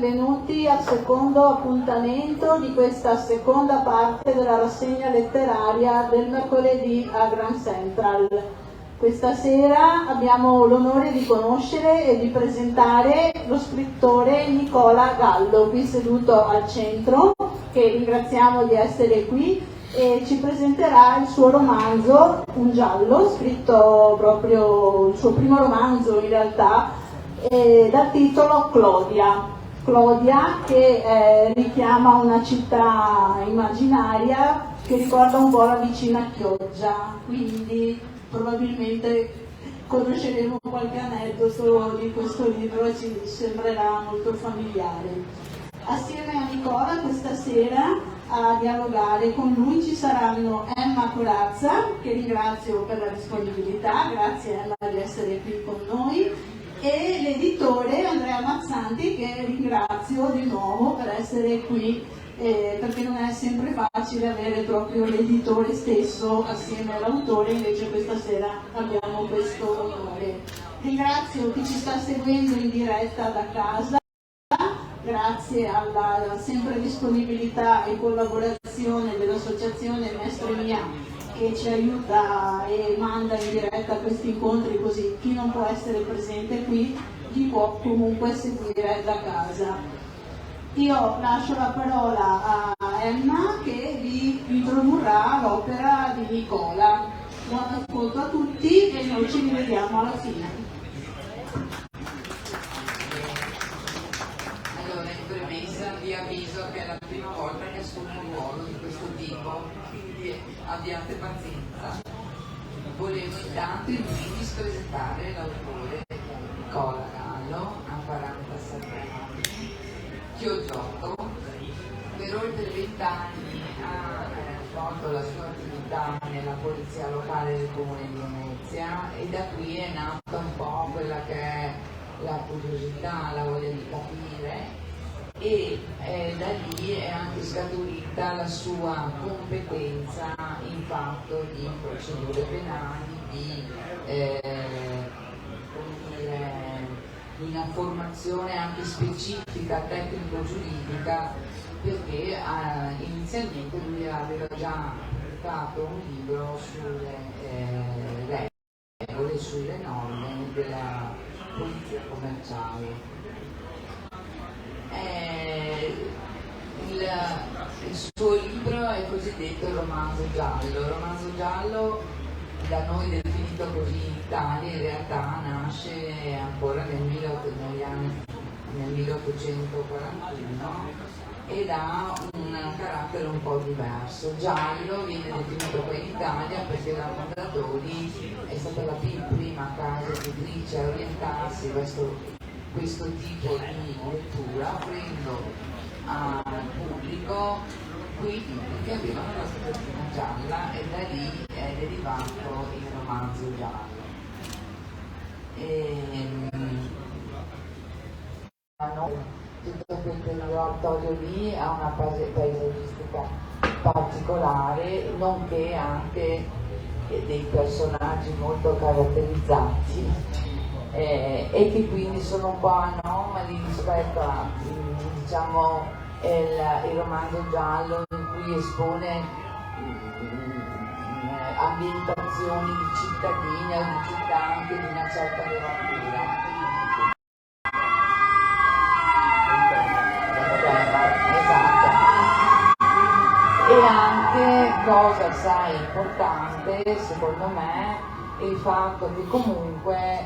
benvenuti al secondo appuntamento di questa seconda parte della rassegna letteraria del mercoledì a Grand Central. Questa sera abbiamo l'onore di conoscere e di presentare lo scrittore Nicola Gallo, qui seduto al centro, che ringraziamo di essere qui, e ci presenterà il suo romanzo, un giallo, scritto proprio il suo primo romanzo in realtà, dal titolo Clodia. Clodia che richiama una città immaginaria che ricorda un po' la vicina Chioggia, quindi probabilmente conosceremo qualche aneddoto di questo libro e ci sembrerà molto familiare. Assieme a Nicola questa sera a dialogare con lui ci saranno Emma Corazza, che ringrazio per la disponibilità, grazie Emma di essere qui con noi, e l'editore Andrea Mazzanti, che ringrazio di nuovo per essere qui, perché non è sempre facile avere proprio l'editore stesso assieme all'autore, invece questa sera abbiamo questo onore. Ringrazio chi ci sta seguendo in diretta da casa, grazie alla sempre disponibilità e collaborazione dell'associazione Mestre Mia, che ci aiuta e manda in diretta questi incontri, così chi non può essere presente qui li può comunque seguire da casa. Io lascio la parola a Emma che vi introdurrà l'opera di Nicola. Buon ascolto a tutti e noi ci rivediamo alla fine. Allora, in premessa vi avviso che è la prima volta che assumo un ruolo di questo tipo, quindi abbiate pazienza. Volevo intanto in primis presentare l'autore Nicola Gallo, ha 47 anni, chioggiotto, per oltre 20 anni ha svolto la sua attività nella polizia locale del comune di Venezia e da qui è nata un po' quella che è la curiosità, la voglia di capire, e da lì è anche scaturita la sua competenza in fatto di procedure penali, di una formazione anche specifica tecnico-giuridica, perché inizialmente lui aveva già pubblicato un libro sulle regole, sulle norme della polizia commerciale. Il suo libro è il cosiddetto romanzo giallo. Il romanzo giallo, da noi definito così in Italia, in realtà nasce ancora nel 1841 ed ha un carattere un po' diverso. Giallo viene definito poi in Italia perché la Mondadori è stata la prima casa editrice a orientarsi verso questo tipo di lettura, offrendo al pubblico quei libri che avevano la copertina gialla, e da lì è derivato il romanzo giallo. Tutto quel territorio lì ha una paesaggistica particolare, nonché anche dei personaggi molto caratterizzati e che quindi sono un po' anomali rispetto a diciamo il romanzo giallo, in cui espone ambientazioni di cittadine o di città anche di una certa levatura. Esatto. E anche, cosa assai importante secondo me, il fatto che comunque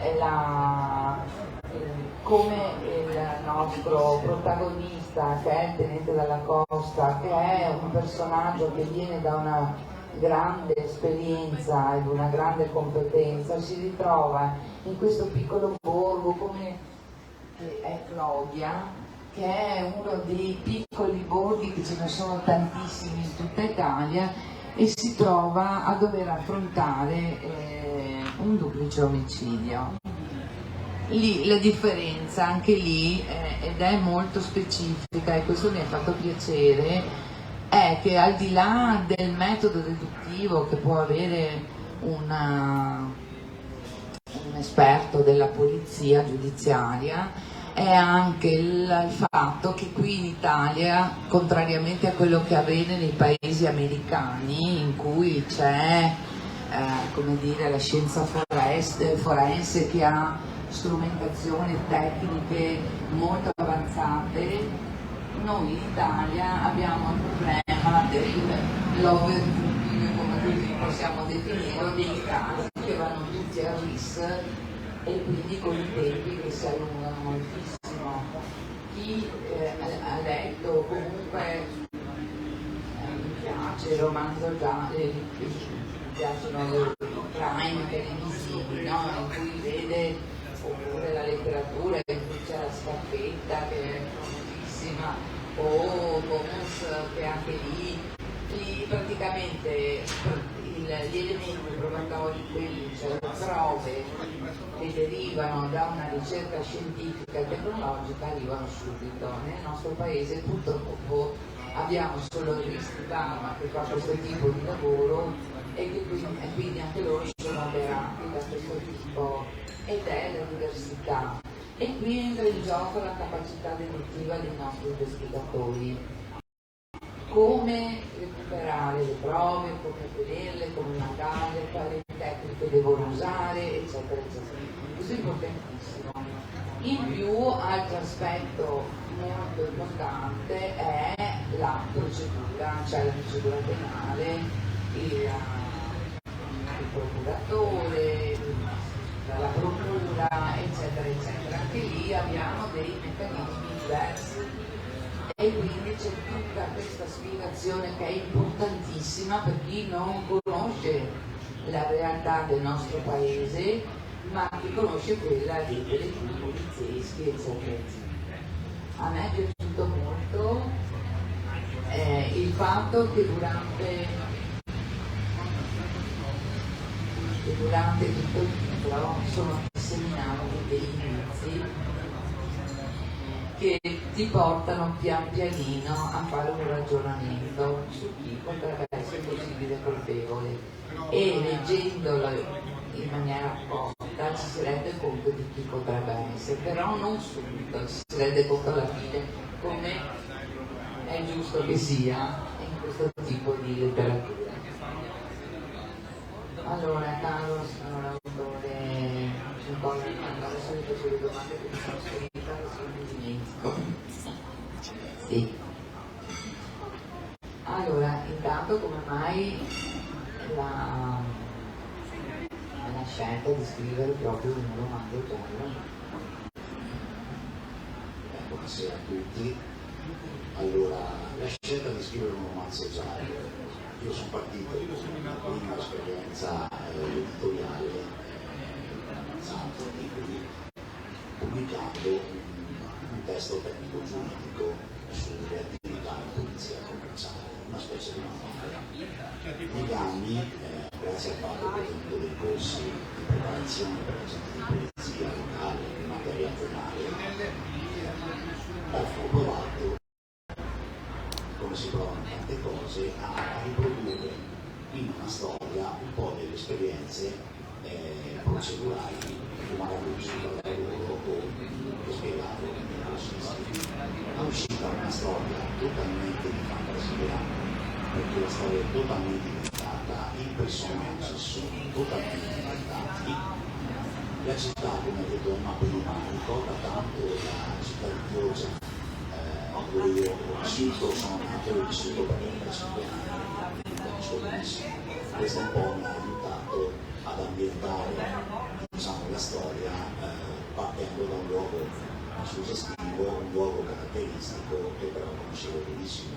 come il nostro protagonista, che è il tenente Dalla Costa, che è un personaggio che viene da una grande esperienza ed una grande competenza, si ritrova in questo piccolo borgo come è Clodia, che è uno dei piccoli borghi, che ce ne sono tantissimi in tutta Italia, e si trova a dover affrontare un duplice omicidio. Lì la differenza, anche lì, ed è molto specifica, e questo mi ha fatto piacere, è che al di là del metodo deduttivo che può avere un esperto della polizia giudiziaria, è anche il fatto che qui in Italia, contrariamente a quello che avviene nei paesi americani, in cui c'è come dire, la scienza forense che ha strumentazioni tecniche molto avanzate, noi in Italia abbiamo il problema dell'overbooking, come così possiamo definirlo, dei casi che vanno tutti a RIS e quindi con i tempi che si allungano moltissimo. Chi ha letto comunque mi piace il romanzo giallo, mi piacciono i crime televisivi, no? In cui vede, oppure la letteratura in cui c'è la Scarpetta che è famosissima, o Gomes che anche lì praticamente gli elementi probatori, quelli, cioè le prove che derivano da una ricerca scientifica e tecnologica arrivano subito. Nel nostro paese purtroppo abbiamo solo il RIS di Parma che fa questo tipo di lavoro e che quindi anche loro sono aberrati da questo tipo, ed è l'università. E qui entra in gioco la capacità deduttiva dei nostri investigatori. Come recuperare le prove, come vederle, come mandarle, quali tecniche devono usare, eccetera, eccetera. Questo è importantissimo. In più, altro aspetto molto importante è la procedura, cioè la procedura penale, il procuratore, la procura, eccetera, eccetera. Anche lì abbiamo dei meccanismi diversi. E quindi c'è tutta questa spiegazione che è importantissima per chi non conosce la realtà del nostro paese, ma che conosce quella dei telefilm polizieschi, eccetera, eccetera. A me è piaciuto molto il fatto che durante tutto il libro sono disseminati degli inizi che ti portano pian pianino a fare un ragionamento su chi potrebbe essere possibile colpevole, e leggendolo in maniera apposta ci si rende conto di chi potrebbe essere, però non subito, ci si rende conto alla fine, come è giusto che sia in questo tipo di letteratura. Allora, caro signor autore, adesso vi faccio le domande che mi sono scritta, che sono mi dimentico. Sì. Allora, intanto come mai la scelta di scrivere proprio un romanzo giallo? Buonasera a tutti. Allora, la scelta di scrivere un romanzo giallo, io sono partito con una prima esperienza editoriale, pubblicando un testo tecnico giuridico sulle attività di polizia commerciale, una specie di manuale. Negli anni, grazie al fatto che ho tenuto dei corsi di preparazione per agenti di polizia locale in materia penale, ho provato, come si provano tante cose, a riprodurre in una storia un po' delle esperienze procedurali che magari uscivano da loro o che spiegavo nello stesso. È uscita una storia totalmente di fantasia, perché la storia è totalmente inventata, i personaggi sono totalmente inventati, la città, come ha detto Emma prima, ricorda tanto la città di Chioggia, dove io ho vissuto, sono nato e ho vissuto per 35 anni, quindi conosco benissimo. Questo un po' mi ha aiutato ad ambientare, diciamo, la storia partendo da un luogo suggestivo, un luogo caratteristico che però conoscevo benissimo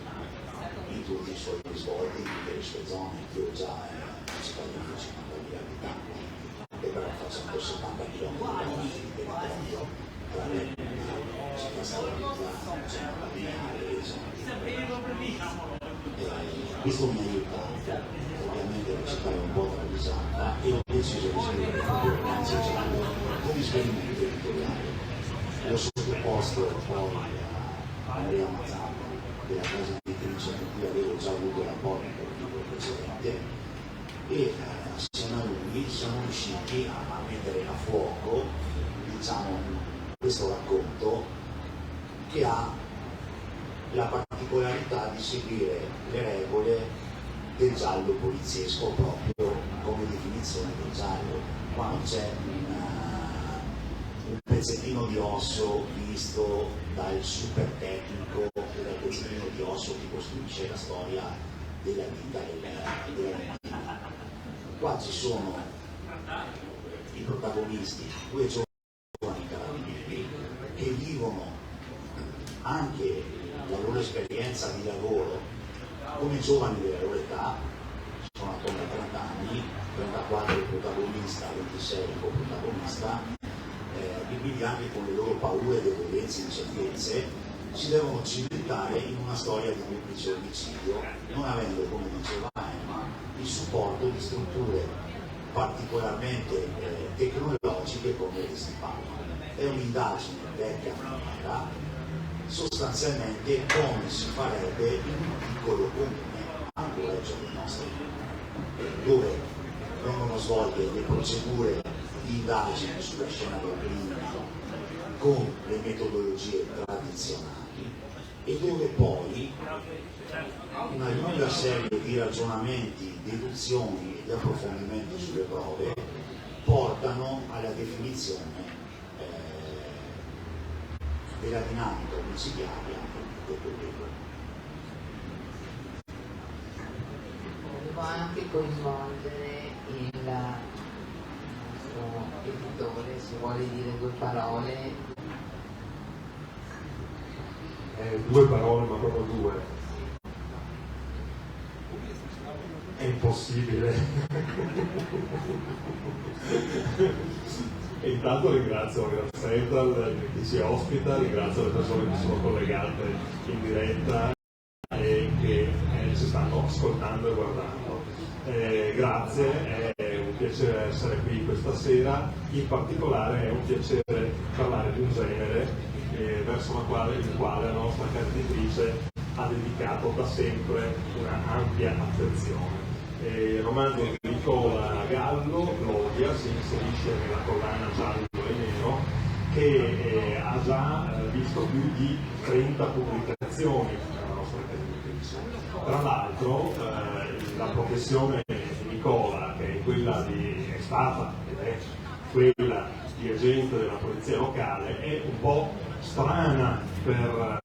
in tutti i suoi risvolti, in tutte le sue zone. Chioggia è una città di 50.000 abitanti, che però fa 170 km di territorio, tra le città storica, zona lineare, questo mi ha aiutato. Ovviamente la città è un po' travisata e ho deciso di scrivere proprio un romanzo giallo come esperimento editoriale. L'ho sottoposto poi a Maria Mazzarra, della casa editrice con cui avevo già avuto rapporti per il libro precedente, e assieme a lui siamo riusciti a mettere a fuoco, diciamo, questo racconto che ha la particolarità di seguire le regole del giallo poliziesco proprio come definizione del giallo. Qua non c'è un pezzettino di osso visto dal super tecnico e dal pezzettino di osso che costruisce la storia della vita della vittima. Qua ci sono i protagonisti, due giovani carabinieri che vivono anche la loro esperienza di lavoro come giovani della loro età, sono attorno a 30 anni, 34 il protagonista, 26 il coprotagonista, e quindi anche con le loro paure, debolezze, incertezze, si devono cimentare in una storia di duplice omicidio, non avendo, come diceva Emma, il supporto di strutture particolarmente tecnologiche come le SIPAC. È un'indagine vecchia maniera, sostanzialmente come si farebbe in un piccolo comune ancora ai giorni nostri, dove vengono svolte le procedure di indagine sulla scena del crimine con le metodologie tradizionali e dove poi una lunga serie di ragionamenti, deduzioni e di approfondimenti sulle prove portano alla definizione della dinamica omicidiaria del pubblico. Volevo anche coinvolgere il nostro editore, se vuole dire due parole. Due parole, ma proprio due. È impossibile. E intanto ringrazio Grand Central, chi ci ospita, ringrazio le persone che sono collegate in diretta e che ci stanno ascoltando e guardando. Grazie, è un piacere essere qui questa sera, in particolare è un piacere parlare di un genere verso il quale la nostra casa editrice ha dedicato da sempre una ampia attenzione. Il romanzo di Nicola Gallo, L'Odia, si inserisce nella collana giallo e nero che ha già visto più di 30 pubblicazioni della nostra casa editrice. Tra l'altro la professione di Nicola, che è stata ed è quella di agente della polizia locale, è un po' strana per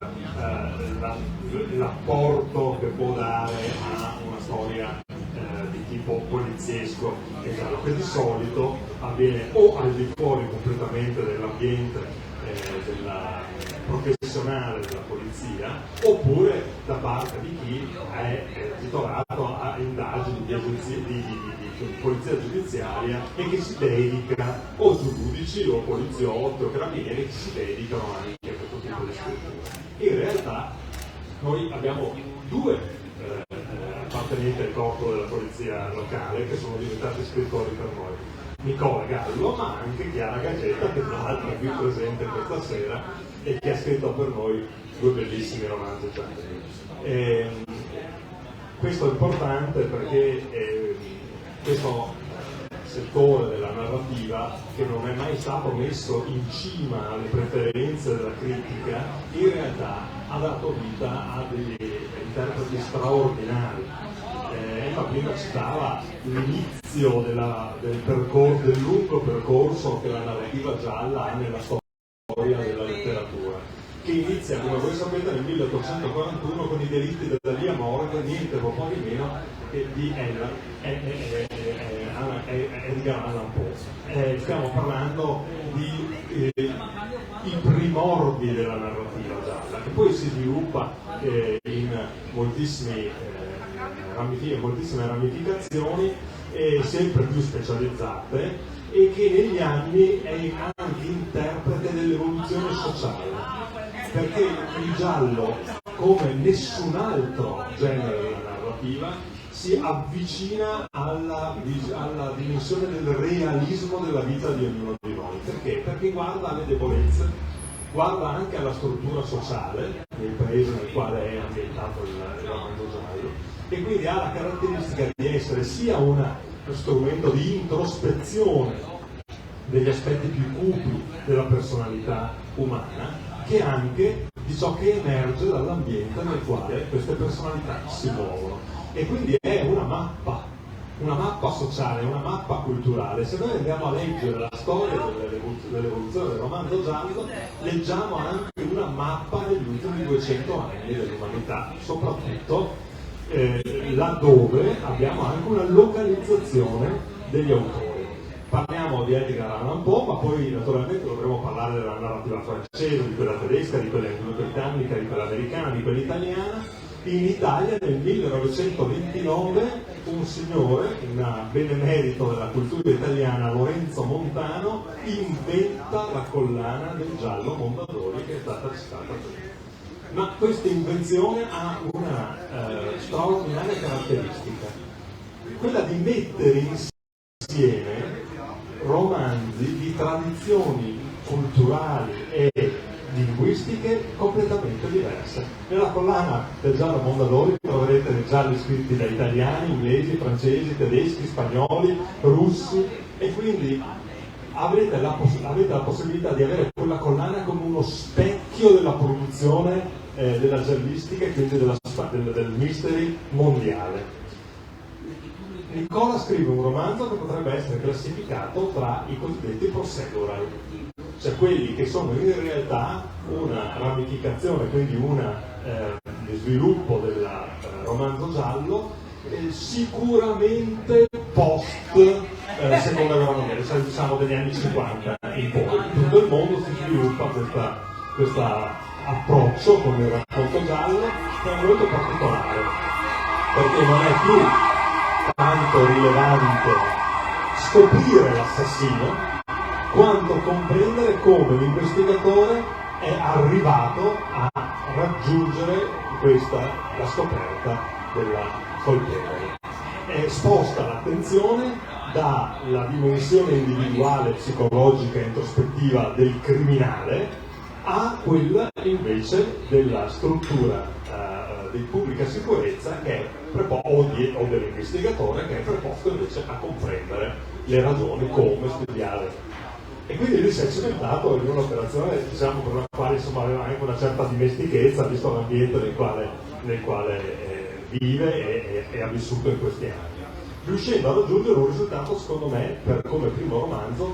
l'apporto che può dare a una storia di tipo poliziesco e giallo, che di solito avviene o al di fuori completamente dell'ambiente professionale della polizia, oppure da parte di chi è titolato a indagini di polizia giudiziaria e che si dedica, o giudici o poliziotti o carabinieri, che si dedicano anche a questo tipo di strutture. In realtà noi abbiamo due appartenenti al corpo della polizia locale che sono diventati scrittori per noi, Nicola Gallo, ma anche Chiara Gaggetta, che tra l'altro è qui presente questa sera e che ha scritto per noi due bellissimi romanzi gialli. Questo è importante perché questo settore della narrativa, che non è mai stato messo in cima alle preferenze della critica, in realtà ha dato vita a degli interpreti straordinari. Emma prima citava l'inizio del lungo percorso che la narrativa gialla ha nella storia della letteratura, che inizia, come voi sapete, nel 1841 con I delitti della Via Morgan, niente po' di meno che di Edgar Allan Poe. Stiamo parlando di i primordi della narrativa gialla, che poi si sviluppa in moltissime ramificazioni, sempre più specializzate, e che negli anni è anche interprete dell'evoluzione sociale, perché il giallo, come nessun altro genere della narrativa, si avvicina alla dimensione del realismo della vita di ognuno di noi. Perché? Perché guarda alle debolezze, guarda anche alla struttura sociale del paese nel quale è ambientato il romanzo giallo, e quindi ha la caratteristica di essere sia uno strumento di introspezione degli aspetti più cupi della personalità umana che anche di ciò che emerge dall'ambiente nel quale queste personalità si muovono. E quindi è una mappa sociale, una mappa culturale. Se noi andiamo a leggere la storia dell'evoluzione del romanzo giallo, leggiamo anche una mappa degli ultimi 200 anni dell'umanità, soprattutto laddove abbiamo anche una localizzazione degli autori. Parliamo di Edgar Allan Poe, ma poi naturalmente dovremo parlare della narrativa francese, di quella tedesca, di quella britannica, di quella americana, di quella italiana. In Italia nel 1929 un signore, un benemerito della cultura italiana, Lorenzo Montano, inventa la collana del giallo Mondadori, che è stata citata prima. Ma questa invenzione ha una straordinaria caratteristica, quella di mettere insieme romanzi di tradizioni culturali e linguistiche completamente diverse. Nella collana del giallo Mondadori troverete dei gialli scritti da italiani, inglesi, francesi, tedeschi, spagnoli, russi, e quindi avete la possibilità di avere quella collana come uno specchio della produzione della giallistica e quindi del mystery mondiale. Nicola scrive un romanzo che potrebbe essere classificato tra i cosiddetti procedural, cioè quelli che sono in realtà una ramificazione, quindi un sviluppo del romanzo giallo sicuramente post seconda guerra mondiale, cioè diciamo degli anni 50 in poi. In tutto il mondo si sviluppa questo approccio con il racconto giallo, che è molto particolare, perché non è più tanto rilevante scoprire l'assassino quanto comprendere come l'investigatore è arrivato a raggiungere la scoperta della colpevole. Sposta l'attenzione dalla dimensione individuale, psicologica e introspettiva del criminale a quella invece della struttura di pubblica sicurezza che è o dell'investigatore, che è preposto invece a comprendere le ragioni, come studiare. E quindi lui si è cimentato in un'operazione, diciamo, per la quale insomma aveva anche una certa dimestichezza, visto l'ambiente nel quale vive e ha vissuto in questi anni, riuscendo a raggiungere un risultato, secondo me, come primo romanzo,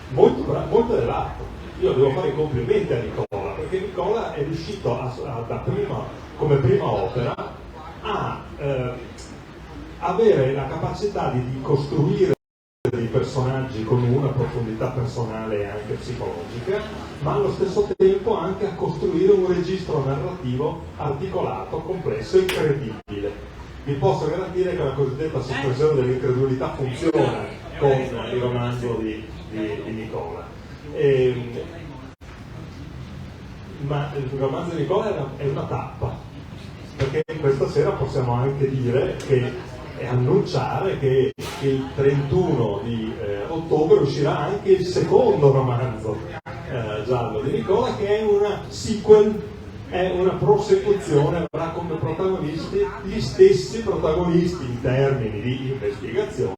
molto elevato. Io devo fare i complimenti a Nicola, perché Nicola è riuscito come prima opera a avere la capacità di costruire dei personaggi con una profondità personale e anche psicologica, ma allo stesso tempo anche a costruire un registro narrativo articolato, complesso e incredibile. Vi posso garantire che la cosiddetta sospensione dell'incredulità funziona con il romanzo di Nicola. Ma il romanzo di Nicola è una tappa, perché questa sera possiamo anche dire e annunciare che il 31 di ottobre uscirà anche il secondo romanzo giallo di Nicola, che è una sequel, è una prosecuzione, avrà come protagonisti gli stessi protagonisti in termini di investigazione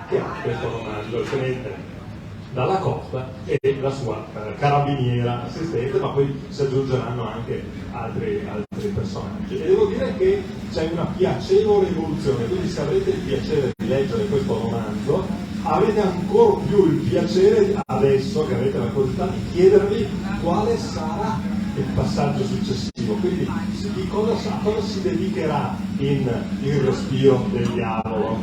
che ha questo romanzo, il tenente Dalla Costa e la sua carabiniera assistente, ma poi si aggiungeranno anche altri personaggi. E devo dire che c'è una piacevole evoluzione, quindi se avrete il piacere di leggere questo romanzo, avete ancora più il piacere adesso che avete la curiosità di chiedervi quale sarà il passaggio successivo, quindi di cosa si dedicherà in Il respiro del diavolo,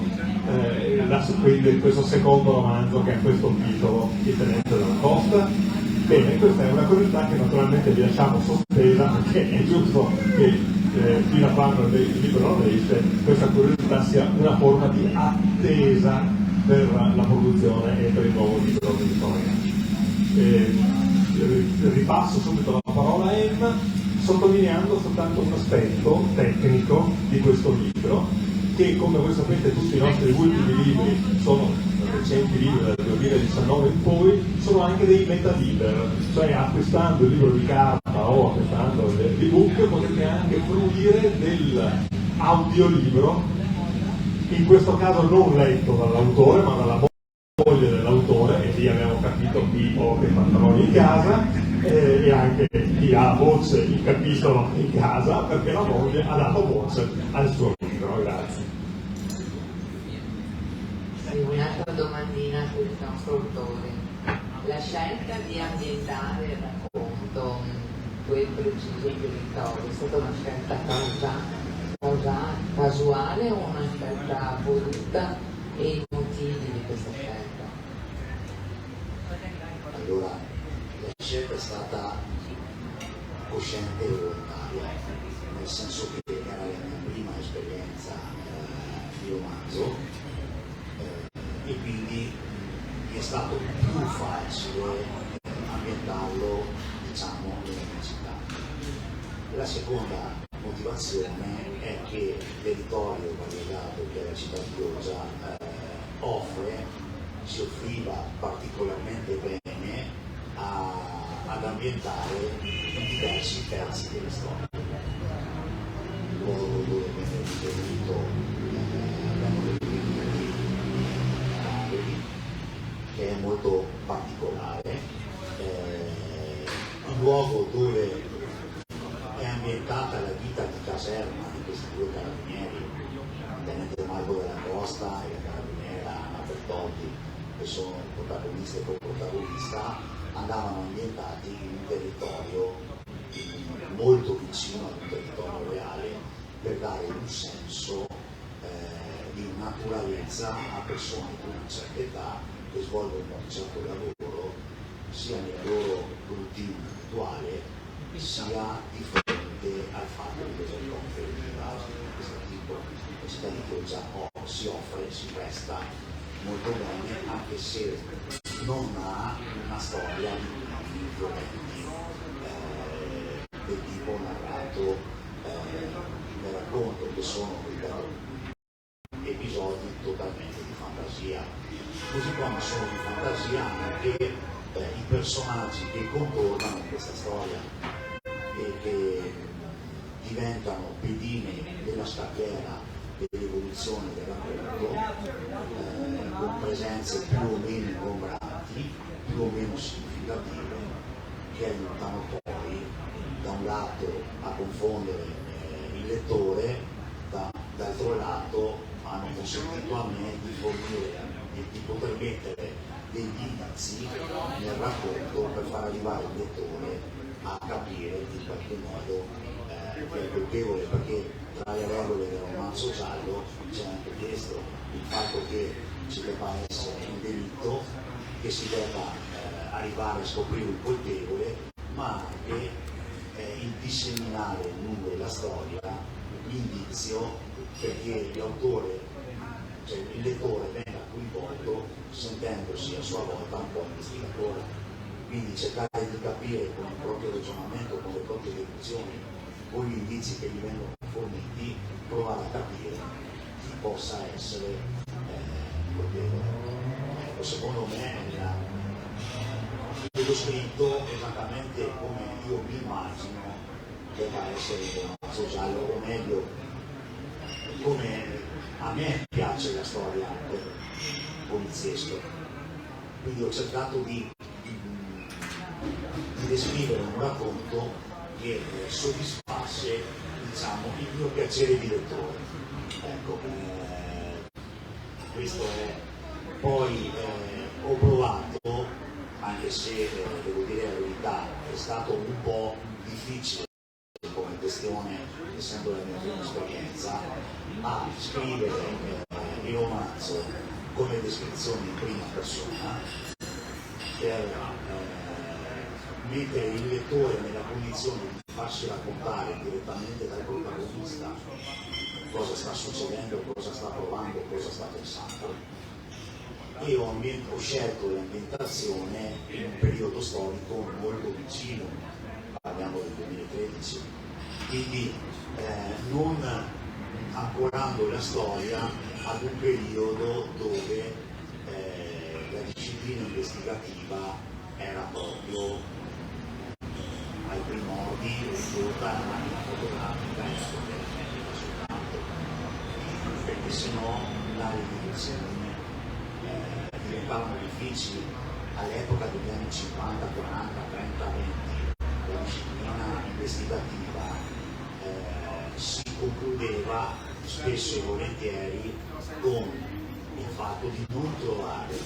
quindi questo secondo romanzo che ha questo titolo, Il tenente Dalla Costa. Bene, questa è una curiosità che naturalmente vi lasciamo sospesa, perché è giusto che fino a quando il libro non esce questa curiosità sia una forma di attesa per la produzione e per il nuovo libro di Nicola. Ripasso subito la parola a Emma, sottolineando soltanto un aspetto tecnico di questo libro, che come voi sapete tutti i nostri ultimi libri sono recenti libri dal 2019 in poi, sono anche dei metaliber, cioè acquistando il libro di carta o acquistando l'ebook potete anche fruire dell'audiolibro, in questo caso non letto dall'autore ma dalla moglie dell'autore, e lì abbiamo capito chi ho che pantaloni in casa, e anche chi ha voce il capitolo in casa, perché la moglie ha dato voce al suo libro. Grazie. Sì, un'altra domandina per il nostro autore. La scelta di ambientare il racconto in quel preciso territorio è stata una scelta casuale o una scelta voluta, e i motivi di questa scelta? Allora, la scelta è stata cosciente e volontaria, nel senso che era la mia prima esperienza di romanzo, e quindi mi è stato più facile ambientarlo, diciamo, nella mia città. La seconda motivazione è che il territorio variegato che è la città di Chioggia si offriva particolarmente bene ad ambientare i diversi pezzi della storia. Il luogo dove viene riferito che è molto particolare, il luogo dove è ambientata la vita di caserma di questi due carabinieri, il tenente Marco della Costa e la carabiniera Anna Bertoldi, che sono protagonista e coprotagonista, andavano ambientati in un territorio molto vicino ad un territorio reale, per dare un senso di naturalezza a persone di una certa età che svolgono un certo lavoro sia nella loro routine attuale sia di fronte al fatto di dover compiere di questo tipo. La città di Chioggia si offre, si presta molto bene, anche se non ha una storia di violenti del tipo narrato nel racconto, che sono episodi totalmente di fantasia, così come sono di fantasia anche i personaggi che contornano questa storia e che diventano pedine della scacchiera dell'evoluzione del racconto, con presenze più o meno ingombranti, più o meno significative, che aiutano poi da un lato a confondere il lettore, d'altro lato hanno consentito a me di fornire e di poter mettere degli indizi nel racconto per far arrivare il lettore a capire in qualche modo che è colpevole, perché tra le regole del romanzo giallo c'è anche questo, il fatto che ci debba essere un delitto, che si debba arrivare a scoprire un colpevole, ma anche il disseminare lungo la storia l'indizio perché l'autore, cioè il lettore, venga coinvolto sentendosi a sua volta un po' investigatore, quindi cercare di capire con il proprio ragionamento, con le proprie deduzioni, con gli indizi che gli vengono forniti, provare a capire chi possa essere colpevole. Ecco, secondo me l'ho scritto esattamente come io mi immagino debba essere un romanzo giallo, o meglio, come a me piace la storia del poliziesco. Quindi ho cercato di descrivere un racconto che soddisfasse, diciamo, il mio piacere di lettore. Ecco, questo è. Poi ho provato, anche se devo dire la verità, è stato un po' difficile come questione, essendo la mia prima esperienza, a scrivere il romanzo come descrizione in prima persona, per mettere il lettore nella condizione di farsi raccontare direttamente dal protagonista cosa sta succedendo, cosa sta provando, cosa sta pensando. E ho scelto l'ambientazione in un periodo storico molto vicino, parliamo del 2013, quindi non ancorando la storia ad un periodo dove la disciplina investigativa era proprio ai primordi, ridotta alla macchina fotografica e alla fotogrammetrica soltanto, perché sennò la rivoluzione diventavano difficili all'epoca degli anni 50, 40, 30, 20. la disciplina investigativa si concludeva spesso e volentieri con il fatto di non trovare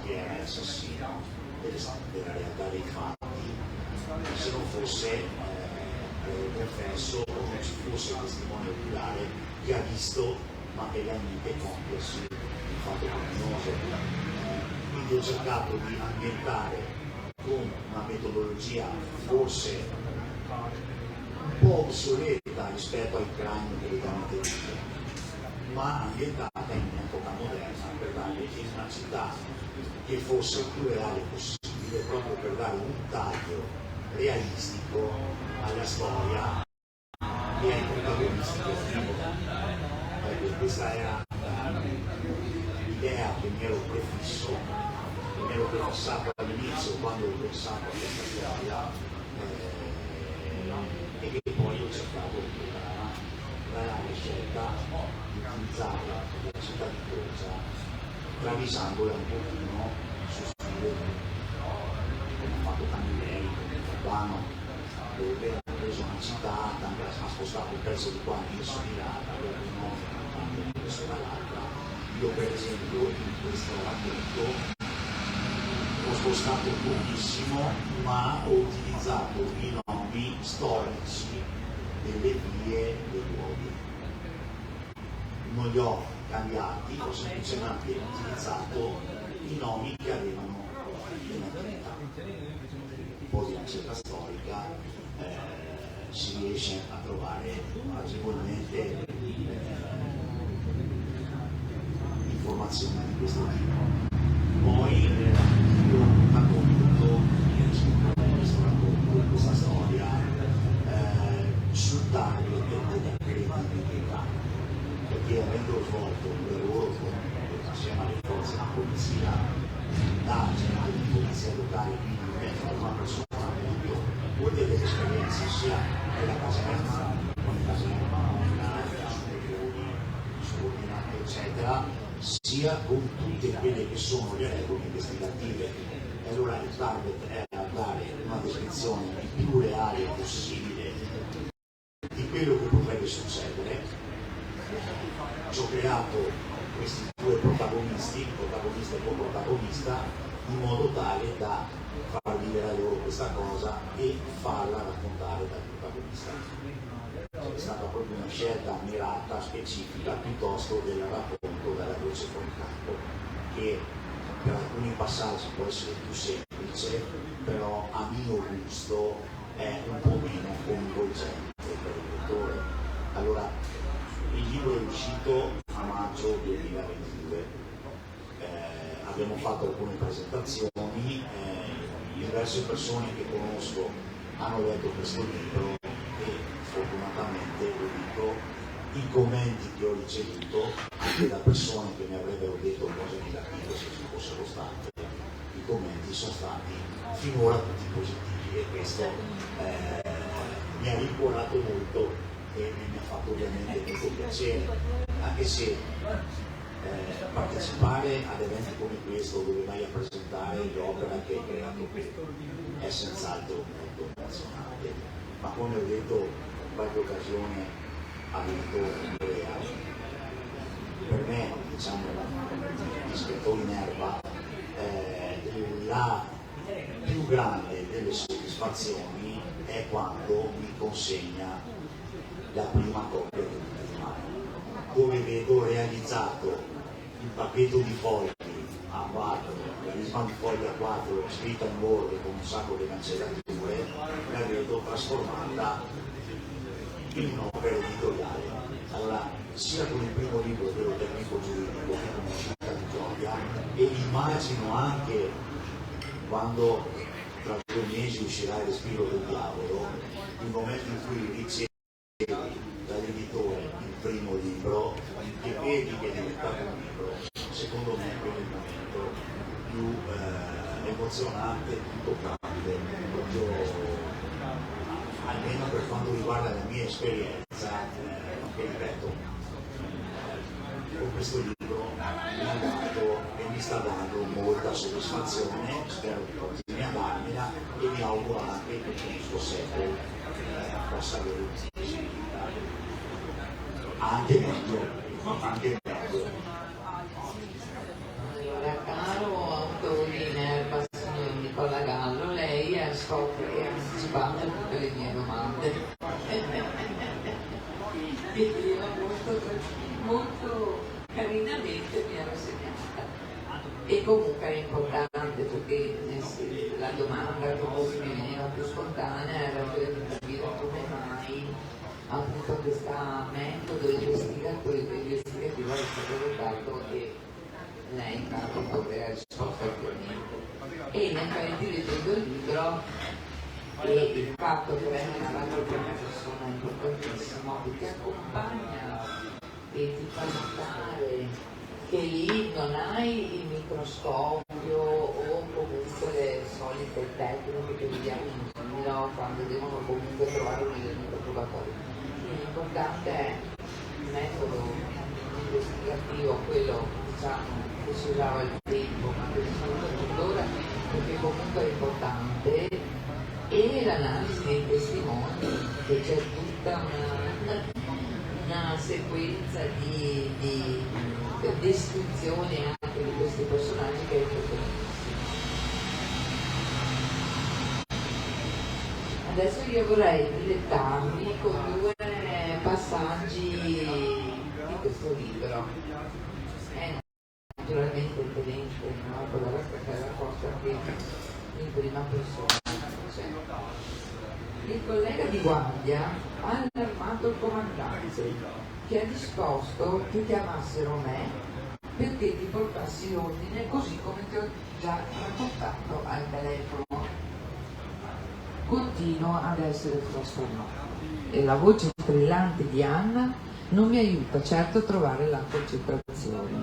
chi era l'assassino della realtà dei fatti, se non fosse confesso o non ci fosse testimone oculare che ha visto materialmente compiersi il fatto criminoso. Quindi ho cercato di ambientare con una metodologia forse un po' obsoleta rispetto ai crime praticamente dice, ma ambientata in un'epoca moderna per dare in una città che fosse il più reale possibile, proprio per dare un taglio realistico alla storia e ai protagonisti che vivono. Questa era l'idea che mi ero prefisso, che mi ero prefissato all'inizio quando ho pensato a questa storia e che poi ho cercato di dare la scelta di utilizzarla nella città di Perugia, travisandola un pochino su stile come ha fatto Camilleri, come Urbano, dove ha preso una città, ha spostato un pezzo di qua, un pezzo di là, un pezzo dall'altra. Io per esempio in questo racconto ho spostato pochissimo, ma ho utilizzato i nomi storici delle vie e dei luoghi. Non li ho cambiati, ho semplicemente utilizzato i nomi che avevano nell'attività. Poi di ricerca storica si riesce a trovare agevolmente informazioni di questo tipo. Poi io racconto questa storia sul target della credibilità, perché avendo svolto un lavoro assieme alle forze della polizia, da agente di polizia locale, quindi diventa una persona appunto con delle esperienze sia nella caserma, con il caserma, subordinati, eccetera, sia con tutte quelle che sono le regole investigative. E allora il target era dare una descrizione il più reale possibile di quello che potrebbe succedere. Ci ho creato questi due protagonisti, protagonista e coprotagonista, in modo tale da far vivere a loro questa cosa e farla raccontare dal protagonista. È stata proprio una scelta mirata, specifica, piuttosto del racconto dalla voce fuori campo, che per alcuni passaggi può essere più semplice, però a mio gusto è un po' meno coinvolgente per il lettore. Allora, il libro è uscito a maggio 2022, abbiamo fatto alcune presentazioni, diverse persone che conosco hanno letto questo libro e fortunatamente, lo dico, i commenti che ho ricevuto anche da persone che mi avrebbero detto cose negative se ci fossero state, i commenti sono stati finora tutti positivi e questo mi ha rincuorato molto e mi ha fatto ovviamente molto piacere, anche se partecipare ad eventi come questo dove vai a presentare l'opera che hai creato è senz'altro molto emozionante, ma come ho detto in qualche occasione a Andrea, per me, diciamo, ispetto in erba, la più grande delle soddisfazioni è quando mi consegna la prima copia del manuale, dove vedo realizzato il pacchetto di fogli A4, la risma di fogli A4 scritta in Word con un sacco di cancellature, la vedo trasformata in un'opera editoriale. Allora, sia con il primo libro, quello tecnico-giuridico, che con Uscita di gioia, e immagino anche quando tra 2 mesi uscirà Il respiro del diavolo, il momento in cui ricevi dall'editore il primo libro e vedi che è diventato un libro, secondo me quello è il momento più emozionante, più toccante, proprio almeno per quanto riguarda la mia esperienza, che ripeto, con questo libro mi ha dato e mi sta dando molta soddisfazione, spero che continui a anima e mi auguro anche che il suo secolo possa avere visibilità anche meglio. Allora, caro autore in erba, signor Nicola Gallo, lei ha anticipato tutte le mie domande. E io molto carinamente mi ero segnata. E comunque è importante perché la domanda che poi mi veniva più spontanea era quella di capire come mai appunto questo metodo investigativo è stato adottato e lei intanto poi ha risposto ovviamente. E in effetti leggendo il libro e il fatto che lei è stata una persona importantissima che ti accompagna e ti fa notare che lì non hai il microscopio o comunque le solite tecniche che vediamo in giro quando devono comunque trovare un elemento probatorio. L'importante è il metodo investigativo, quello diciamo che si usava al tempo ma che si usa tuttora perché comunque è importante, e l'analisi dei testimoni, che c'è tutta una sequenza di descrizione anche di questi personaggi che è importantissimo. Adesso io vorrei dilettarmi con due passaggi di questo libro. È naturalmente il tenente Marco della Costa che in prima persona. Il collega di guardia ha allarmato il comandante, che ha disposto che chiamassero me perché ti portassi l'ordine così come ti ho già raccontato al telefono. Continuo ad essere frastornato e la voce strillante di Anna non mi aiuta certo a trovare la concentrazione.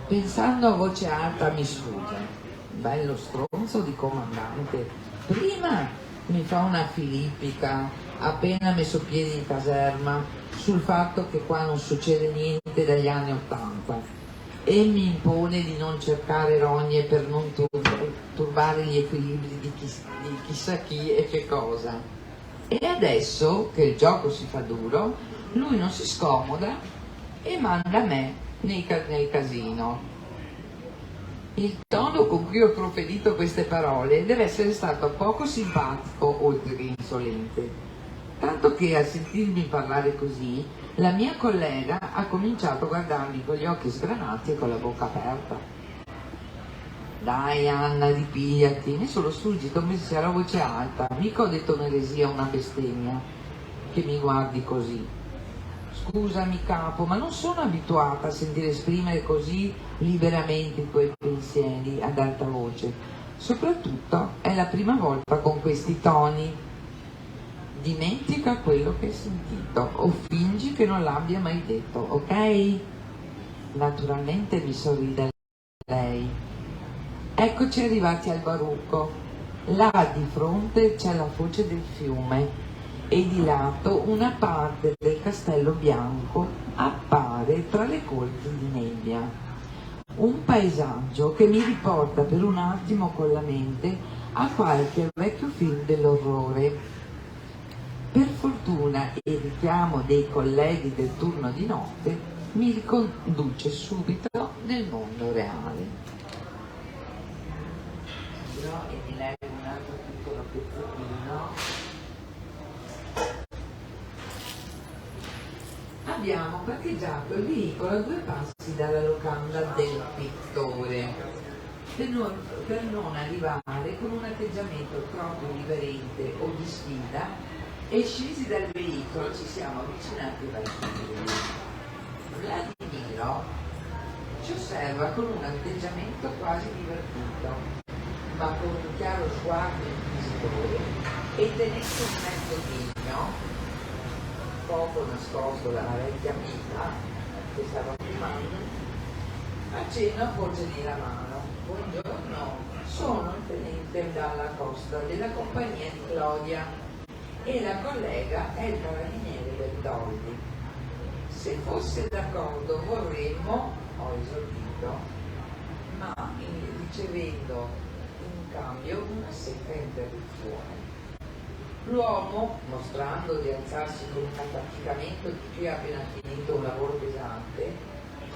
Pensando a voce alta mi sfugge. Bello stronzo di comandante. Prima mi fa una filippica appena messo piede in caserma sul fatto che qua non succede niente dagli anni '80 e mi impone di non cercare rogne per non turbare gli equilibri di chissà chi e che cosa. E adesso che il gioco si fa duro, lui non si scomoda e manda me nel casino. Il tono con cui ho proferito queste parole deve essere stato poco simpatico oltre che insolente, tanto che a sentirmi parlare così la mia collega ha cominciato a guardarmi con gli occhi sgranati e con la bocca aperta. Dai Anna, ripigliati, mi sono struggito come se era voce alta, mica ho detto un'eresia o una bestemmia, che mi guardi così. Scusami capo, ma non sono abituata a sentire esprimere così liberamente i tuoi pensieri ad alta voce. Soprattutto è la prima volta con questi toni. Dimentica quello che hai sentito o fingi che non l'abbia mai detto, ok? Naturalmente mi sorride lei. Eccoci arrivati al barucco. Là di fronte c'è la foce del fiume e di lato una parte del castello bianco appare tra le coltre di nebbia. Un paesaggio che mi riporta per un attimo con la mente a qualche vecchio film dell'orrore. Per fortuna il richiamo dei colleghi del turno di notte mi riconduce subito nel mondo reale. E mi leggo un altro piccolo pezzettino. Abbiamo parcheggiato il veicolo a 2 passi dalla locanda del pittore per non arrivare con un atteggiamento troppo irriverente o di sfida, e scesi dal veicolo ci siamo avvicinati verso di lui. Vladimiro ci osserva con un atteggiamento quasi divertito, ma con un chiaro sguardo inquisitore, e tenendo un mezzo ghigno poco nascosto dalla vecchia amica che stava fumando, accenna a porgergli la mano. Buongiorno, sono il tenente dalla Costa della compagnia di Claudia e la collega è il carabiniere Bertoldi. Se fosse d'accordo vorremmo, ho esordito, ma ricevendo in cambio una secca interruzione. L'uomo, mostrando di alzarsi con un affaticamento di chi ha appena finito un lavoro pesante,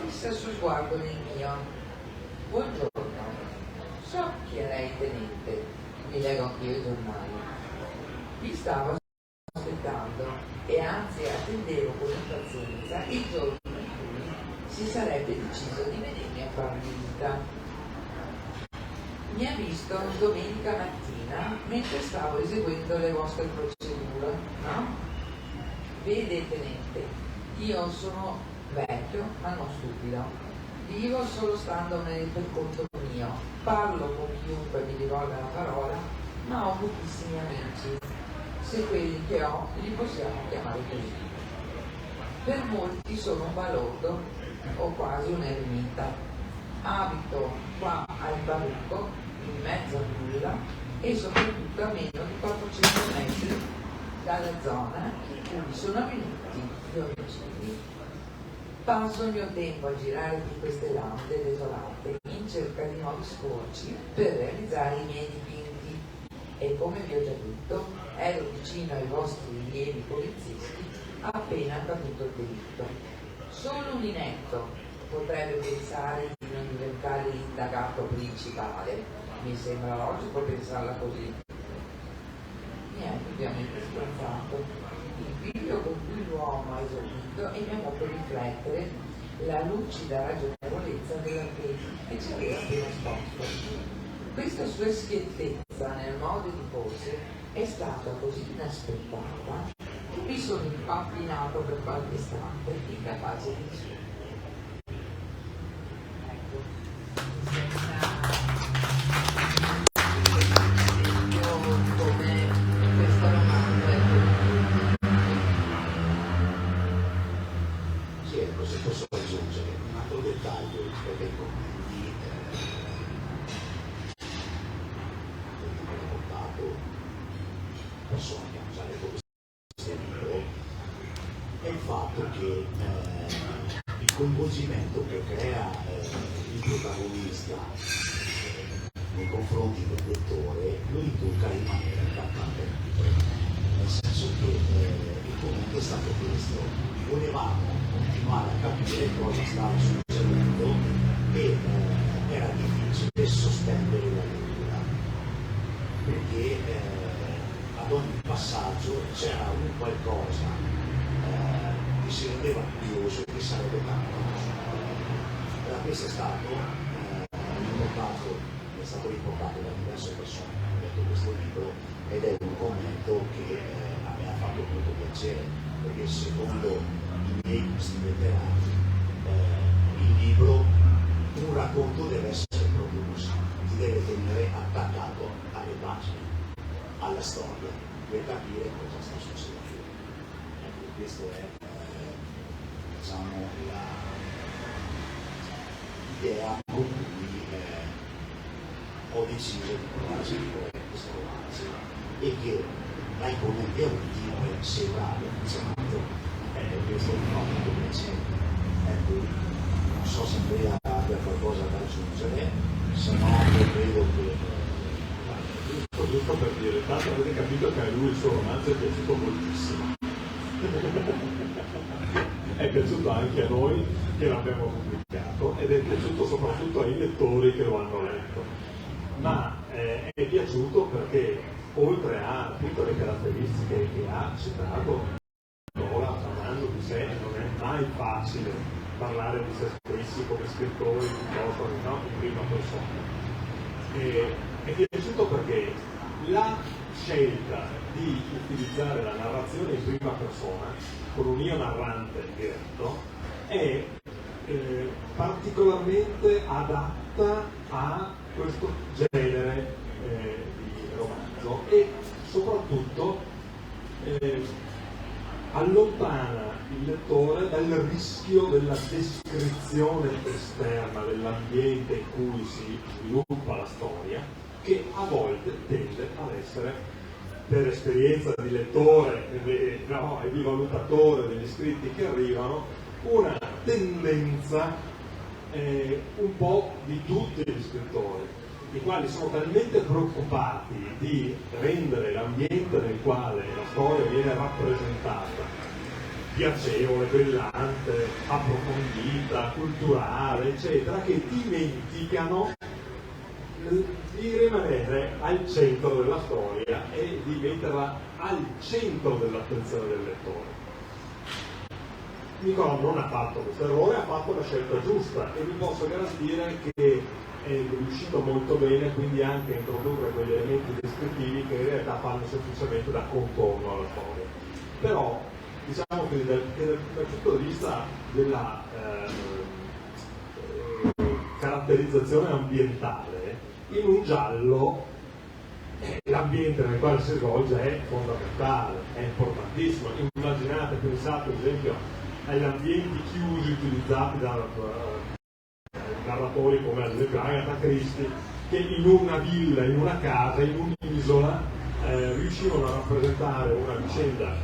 fissa il suo sguardo nel mio. Buongiorno, so chi è lei, tenente, mi leggo anch'io i giornali. Vi stavo aspettando e anzi attendevo con impazienza il giorno in cui si sarebbe deciso di venirmi a far visita. Mi ha visto domenica mattina mentre stavo eseguendo le vostre procedure, no? Vede, tenente, io sono vecchio ma non stupido, vivo solo stando per conto mio, parlo con chiunque mi rivolga la parola, ma ho pochissimi amici, se quelli che ho li possiamo chiamare così. Per molti sono un balordo o quasi un eremita. Abito qua al Barucco, in mezzo a nulla, e soprattutto a meno di 400 metri dalla zona in cui sono avvenuti gli omicidi. Passo il mio tempo a girare per queste lande desolate in cerca di nuovi scorci per realizzare i miei dipinti e, come vi ho già detto, ero vicino ai vostri rilievi polizieschi appena accaduto il delitto. Solo un inetto potrebbe pensare di non diventare l'indagato principale, mi sembra logico pensarla così. Mi ha ovviamente scherzato. Il video con cui l'uomo ha eseguito e mi ha fatto riflettere la lucida ragionevolezza della tesi che ci aveva appena esposto. Questa sua schiettezza nel modo di porsi è stata così inaspettata che mi sono impappinato per qualche istante, incapace di rispondere. Se posso aggiungere un altro dettaglio rispetto ai commenti che hanno portato persone che hanno usato questo libro, è il fatto che il coinvolgimento che crea il protagonista nei confronti del lettore lo induca in maniera impattante, nel senso che il commento è stato questo: volevamo continuare a capire cosa stava succedendo e era difficile sospendere la lettura, perché ad ogni passaggio c'era un qualcosa che si rendeva curioso e che sarebbe cambiato. Questo è stato riportato da diverse persone che hanno letto questo libro ed è un commento che a me ha fatto molto piacere, perché secondo i miei gusti letterari il libro, un racconto deve essere proprio così, ti deve tenere attaccato alle pagine, alla storia, per capire cosa sta succedendo. Ecco, questo è diciamo l'idea con cui ho deciso di provare a scrivere questo romanzo e che dai commenti ultimi sembra funzionato. Questo è un molto piacere. Ecco, non so se Andrea abbia qualcosa da aggiungere, se no io credo che giusto per dire, tanto avete capito che a lui il suo romanzo è piaciuto moltissimo. È piaciuto anche a noi che l'abbiamo pubblicato ed è piaciuto soprattutto ai lettori che lo hanno letto, ma è piaciuto perché oltre a tutte le caratteristiche che ha citato parlando di sé, non è mai facile parlare di se stessi come scrittori piuttosto che no, in prima persona. È piaciuto perché la scelta di utilizzare la narrazione in prima persona con un io narrante diretto è particolarmente adatta a questo genere di romanzo e soprattutto allontana il lettore dal rischio della descrizione esterna dell'ambiente in cui si sviluppa la storia, che a volte tende ad essere, per esperienza di lettore e di valutatore degli scritti che arrivano, una tendenza un po' di tutti gli scrittori, i quali sono talmente preoccupati di rendere l'ambiente nel quale la storia viene rappresentata piacevole, brillante, approfondita, culturale, eccetera, che dimenticano di rimanere al centro della storia e di metterla al centro dell'attenzione del lettore. Nicola non ha fatto questo errore, ha fatto la scelta giusta e vi posso garantire che è riuscito molto bene quindi anche a introdurre quegli elementi descrittivi che in realtà fanno semplicemente da contorno alla storia. Però diciamo che dal punto di vista della caratterizzazione ambientale, in un giallo l'ambiente nel quale si svolge è fondamentale, è importantissimo. Immaginate, pensate ad esempio agli ambienti chiusi utilizzati da narratori come ad esempio Agatha Christie, che in una villa, in una casa, in un'isola riuscivano a rappresentare una vicenda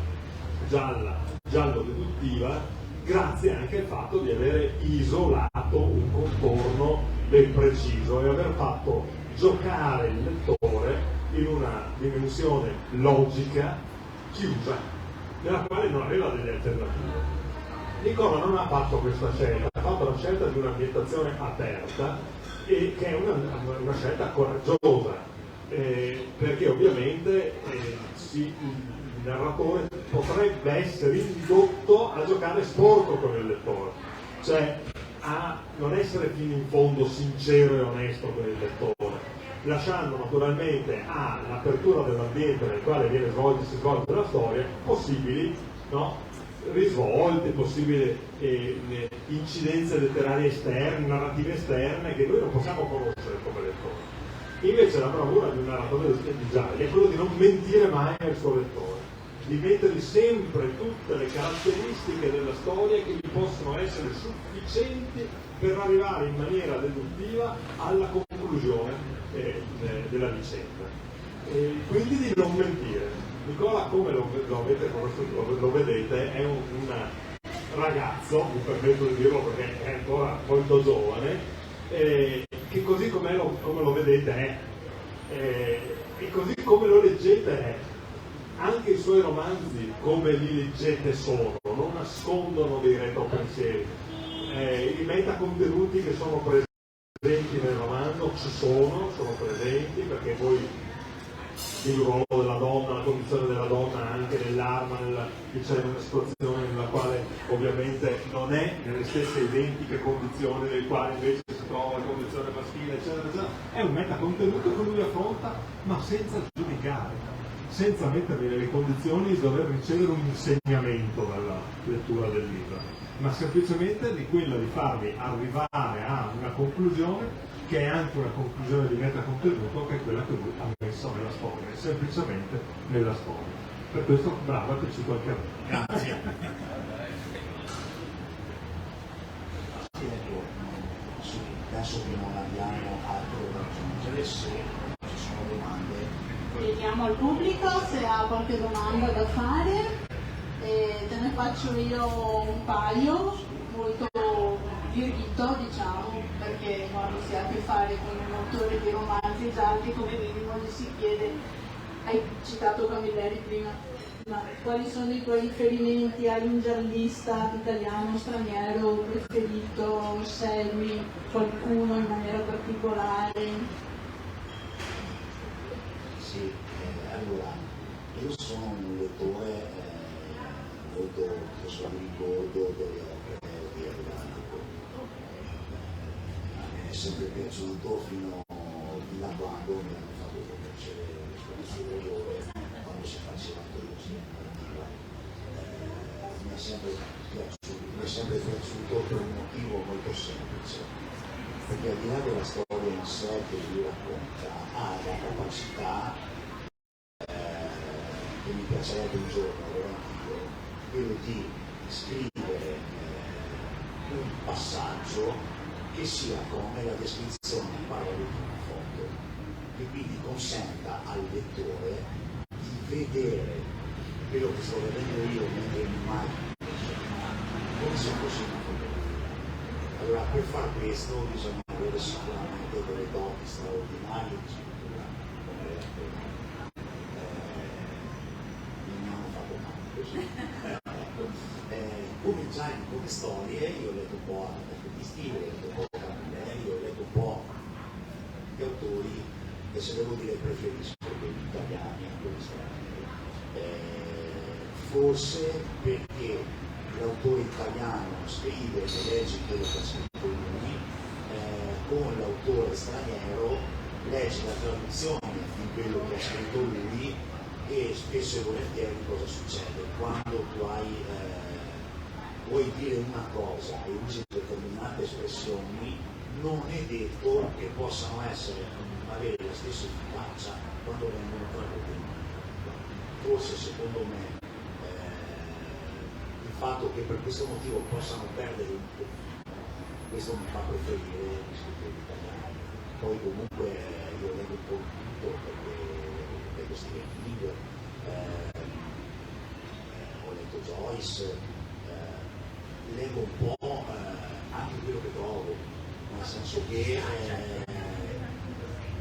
giallo-deduttiva grazie anche al fatto di avere isolato un contorno ben preciso e aver fatto giocare il lettore in una dimensione logica chiusa, nella quale non aveva delle alternative. Nicola non ha fatto questa scelta, ha fatto la scelta di un'ambientazione aperta e che è una scelta coraggiosa, perché ovviamente il narratore potrebbe essere indotto a giocare sporco con il lettore, cioè a non essere fino in fondo sincero e onesto con il lettore, lasciando naturalmente all'apertura dell'ambiente nel quale si svolge la storia possibili risvolte, possibili incidenze letterarie esterne, narrative esterne che noi non possiamo conoscere come lettori. Invece la bravura di un narratore di gialli è quello di non mentire mai al suo lettore, di mettergli sempre tutte le caratteristiche della storia che gli possono essere sufficienti per arrivare in maniera deduttiva alla conclusione della vicenda. E quindi di non mentire. Nicola, come lo avete conosciuto, lo vedete, è un ragazzo, mi permetto di dirlo perché è ancora molto giovane, che così come lo vedete è, e così come lo leggete è. Anche i suoi romanzi, come li leggete sono, non nascondono dei retropensieri. I metacontenuti che sono presenti nel romanzo sono presenti, perché poi il ruolo della donna, la condizione della donna anche nell'arma, c'è una situazione nella quale ovviamente non è nelle stesse identiche condizioni nelle quali invece si trova la condizione maschile, eccetera, eccetera. È un metacontenuto che lui affronta, ma senza giudicare, senza mettermi nelle condizioni di dover ricevere un insegnamento dalla lettura del libro, ma semplicemente di quella di farmi arrivare a una conclusione che è anche una conclusione di metacontenuto, che è quella che lui ha messo nella storia, semplicemente nella storia. Per questo bravo, che ci qualche anno. Grazie. Adesso che non abbiamo altro da aggiungere, se ci sono domande. Chiediamo al pubblico se ha qualche domanda da fare, te ne faccio io un paio, molto diritto, diciamo, perché quando si ha a che fare con un autore di romanzi gialli, come minimo gli si chiede, hai citato Camilleri prima, ma quali sono i tuoi riferimenti? Hai un giallista italiano, straniero preferito? Segui qualcuno in maniera particolare? Sì, allora, io sono un lettore molto ricordo delle opere di Erudano. Mi è sempre piaciuto fino a quando mi hanno fatto conoscere il suo lavoro quando si faceva antologia narrativa. Mi è sempre piaciuto per un motivo molto semplice, perché al di là della storia in sé che lui racconta, ha la capacità che mi piacerebbe un giorno avere anch'io, quello di scrivere un passaggio che sia come la descrizione di parola di una foto, che quindi consenta al lettore di vedere quello che sto vedendo io mentre mi immagino come se fosse una fotografia. Allora, per far questo bisogna avere sicuramente delle doti straordinarie di scrittura, come non mi hanno fatto male così. Come già in poche storie, io ho letto un po' di stile, ho letto un po' Camilleri, ho letto un po' di autori che, se devo dire, preferisco quelli italiani a quelli stranieri. Forse perché l'autore italiano scrive e legge quello che ha scritto lui, con l'autore straniero legge la traduzione di quello che ha scritto lui, e spesso e volentieri cosa succede? Quando tu vuoi dire una cosa e usi determinate espressioni, non è detto che possano avere la stessa efficacia quando vengono tradotte in italiano. Forse, secondo me, il fatto che per questo motivo possano perdere un po', questo mi fa preferire gli scrittori italiani. Poi comunque io leggo un po' tutto, perché leggo Stephen King, ho letto Joyce, leggo un po' anche quello che trovo, nel senso che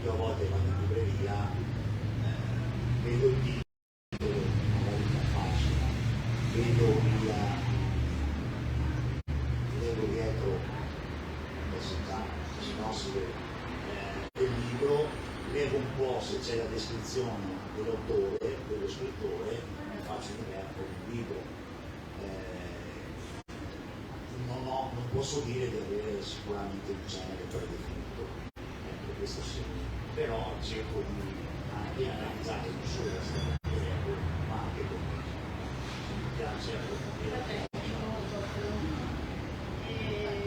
io a volte vado in libreria, vedo il titolo, magari non facile, leggo dietro la sinossi del libro, leggo un po' se c'è la descrizione dell'autore, dello scrittore, mi faccio un'idea con il libro. Non posso dire di avere sicuramente un genere predefinito, questo sì, però cerco di anche analizzare non solo la storia, ma anche con me. Mi piace approfondire.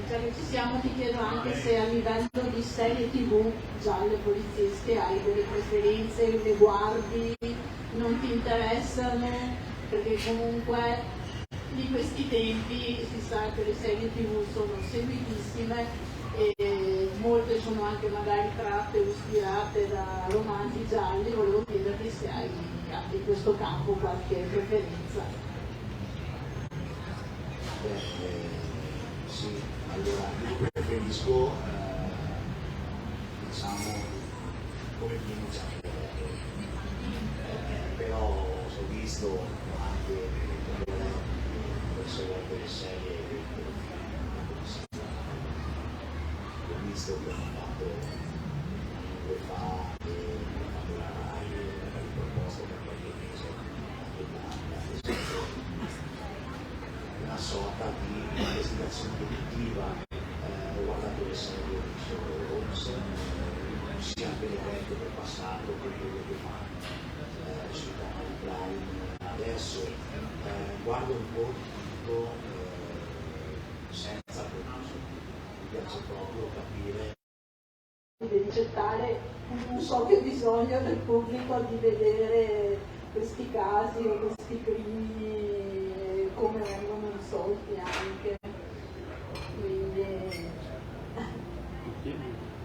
Già che ci siamo, ti chiedo anche se a livello di serie TV gialle poliziesche hai delle preferenze, le guardi, non ti interessano, perché comunque di questi tempi si sa che le serie TV sono seguitissime e molte sono anche magari tratte o ispirate da romanzi gialli. Volevo chiederti se hai in questo campo qualche preferenza. Sì, allora io preferisco diciamo come primo giallo, però ho visto anche le serie, ho visto che hanno fatto due fa, che hanno fatto la RAI, l'ha riproposto per qualche mese, una sorta di investigazione deduttiva. Ho guardato le serie di Sherlock Holmes, sia anche le vecchie del passato, quello che fanno sui canali Prime. Adesso guardo un po' senza pregiudizio, mi piace proprio capire. Devi gettare un so che bisogno del pubblico di vedere questi casi o questi crimini come vengono risolti anche. Quindi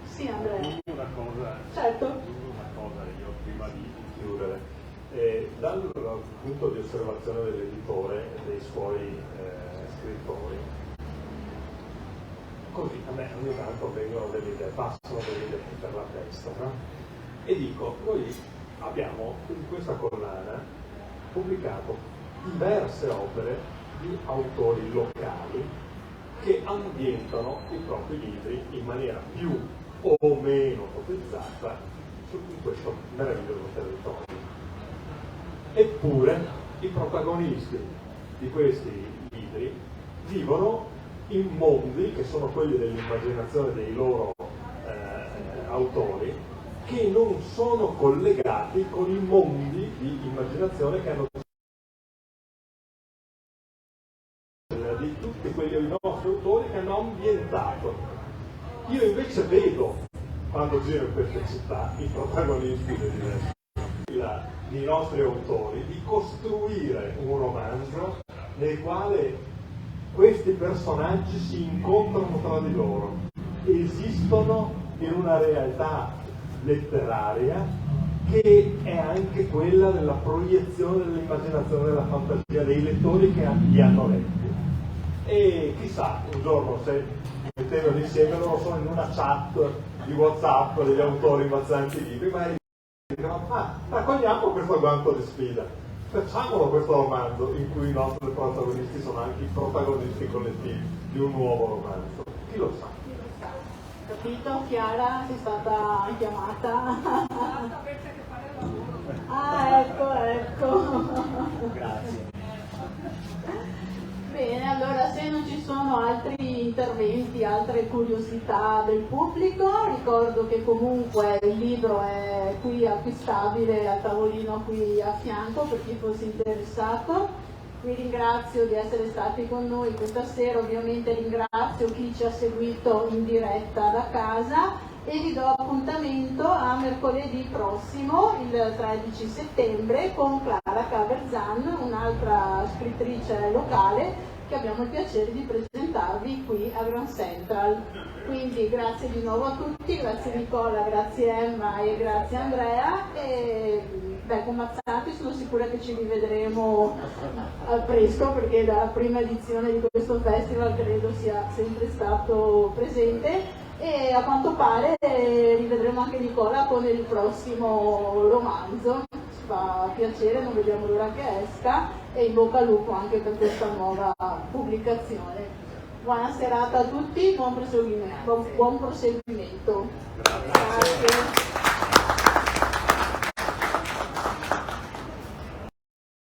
sì, Andrea. Una cosa, certo. Una cosa io prima di chiudere. Dal punto di osservazione dell'editore e dei suoi scrittori, così a me ogni tanto vengono delle idee, passano delle idee per la testa, no? E dico, noi abbiamo in questa collana pubblicato diverse opere di autori locali che ambientano i propri libri in maniera più o meno ipotizzata su questo meraviglioso territorio. Eppure i protagonisti di questi libri vivono in mondi che sono quelli dell'immaginazione dei loro autori, che non sono collegati con i mondi di immaginazione che hanno di tutti quelli nostri autori che hanno ambientato. Io invece vedo, quando giro in queste città, i protagonisti dei nostri autori di costruire un romanzo nel quale questi personaggi si incontrano tra di loro, esistono in una realtà letteraria che è anche quella della proiezione dell'immaginazione, della fantasia dei lettori che li hanno letti. E chissà, un giorno se mettevano insieme loro solo in una chat di WhatsApp degli autori imbarazzanti libri, ma dicevano, raccogliamo questo guanto di sfida, facciamolo questo romanzo in cui i nostri protagonisti sono anche i protagonisti collettivi di un nuovo romanzo. Chi lo sa? Capito? Chiara, sei stata chiamata? Ah, ecco. Grazie. Bene, allora se non ci sono altri interventi, altre curiosità del pubblico, ricordo che comunque il libro è qui acquistabile a tavolino qui a fianco per chi fosse interessato. Vi ringrazio di essere stati con noi questa sera, ovviamente ringrazio chi ci ha seguito in diretta da casa e vi do appuntamento a mercoledì prossimo, il 13 settembre, con Clara Caverzan, un'altra scrittrice locale che abbiamo il piacere di presentarvi qui a Grand Central. Quindi grazie di nuovo a tutti, grazie Nicola, grazie Emma e grazie Andrea. E con Mazzanti sono sicura che ci rivedremo presto, perché la prima edizione di questo festival credo sia sempre stato presente. E a quanto pare rivedremo anche Nicola con il prossimo romanzo, ci fa piacere, non vediamo l'ora che esca e in bocca al lupo anche per questa nuova pubblicazione. Buona serata a tutti, buon proseguimento.